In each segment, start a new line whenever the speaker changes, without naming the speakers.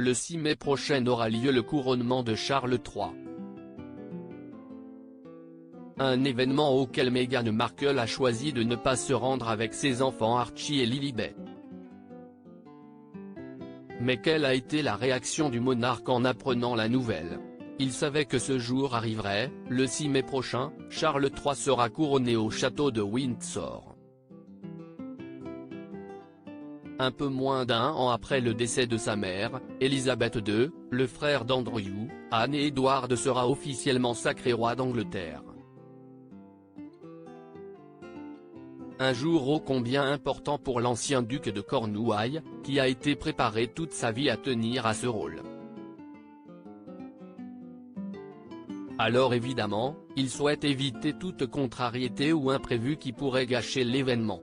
Le 6 mai prochain aura lieu le couronnement de Charles III. Un événement auquel Meghan Markle a choisi de ne pas se rendre avec ses enfants Archie et Lilibet. Mais quelle a été la réaction du monarque en apprenant la nouvelle? Il savait que ce jour arriverait, le 6 mai prochain, Charles III sera couronné au château de Windsor. Un peu moins d'un an après le décès de sa mère, Élisabeth II, le frère d'Andrew, Anne et Edward sera officiellement sacré roi d'Angleterre. Un jour ô combien important pour l'ancien duc de Cornouailles, qui a été préparé toute sa vie à tenir à ce rôle. Alors évidemment, il souhaite éviter toute contrariété ou imprévu qui pourrait gâcher l'événement.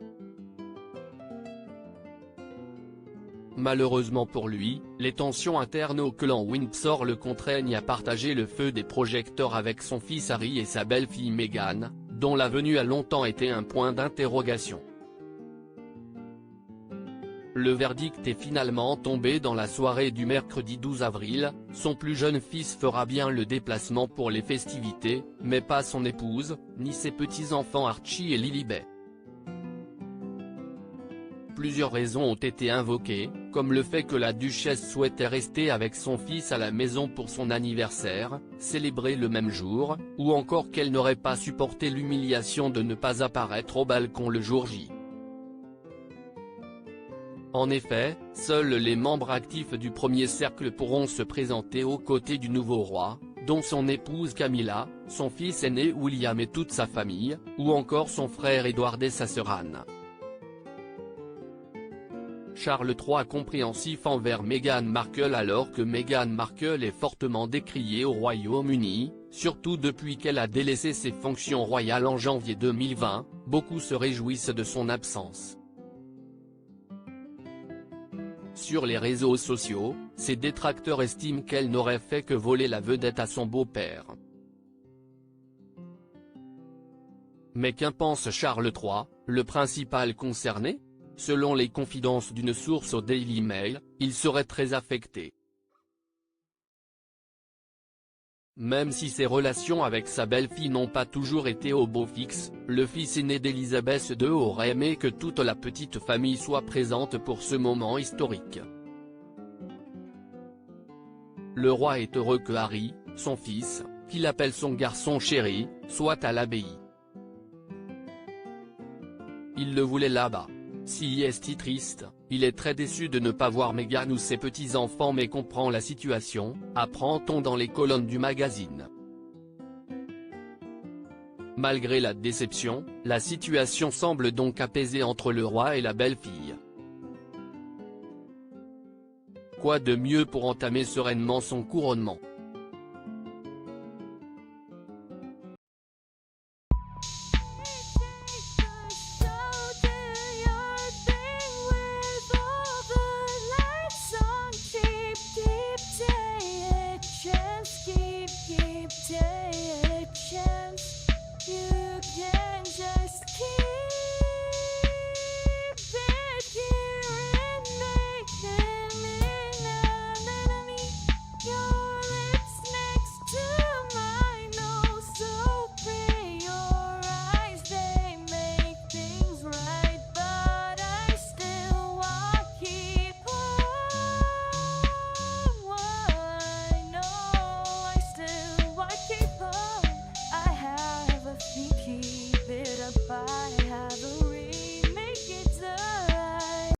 Malheureusement pour lui, les tensions internes au clan Windsor le contraignent à partager le feu des projecteurs avec son fils Harry et sa belle-fille Meghan, dont la venue a longtemps été un point d'interrogation. Le verdict est finalement tombé dans la soirée du mercredi 12 avril, son plus jeune fils fera bien le déplacement pour les festivités, mais pas son épouse, ni ses petits-enfants Archie et Lilibet. Plusieurs raisons ont été invoquées, comme le fait que la duchesse souhaitait rester avec son fils à la maison pour son anniversaire, célébré le même jour, ou encore qu'elle n'aurait pas supporté l'humiliation de ne pas apparaître au balcon le jour J. En effet, seuls les membres actifs du premier cercle pourront se présenter aux côtés du nouveau roi, dont son épouse Camilla, son fils aîné William et toute sa famille, ou encore son frère Édouard et sa sœur Anne. Charles III compréhensif envers Meghan Markle. Alors que Meghan Markle est fortement décriée au Royaume-Uni, surtout depuis qu'elle a délaissé ses fonctions royales en janvier 2020, beaucoup se réjouissent de son absence. Sur les réseaux sociaux, ses détracteurs estiment qu'elle n'aurait fait que voler la vedette à son beau-père. Mais qu'en pense Charles III, le principal concerné? Selon les confidences d'une source au Daily Mail, il serait très affecté. Même si ses relations avec sa belle-fille n'ont pas toujours été au beau fixe, le fils aîné d'Élisabeth II aurait aimé que toute la petite famille soit présente pour ce moment historique. Le roi est heureux que Harry, son fils, qu'il appelle son garçon chéri, soit à l'abbaye. Il le voulait là-bas. Si est triste, il est très déçu de ne pas voir Meghan ou ses petits-enfants mais comprend la situation, apprend-on dans les colonnes du magazine. Malgré la déception, la situation semble donc apaisée entre le roi et la belle-fille. Quoi de mieux pour entamer sereinement son couronnement?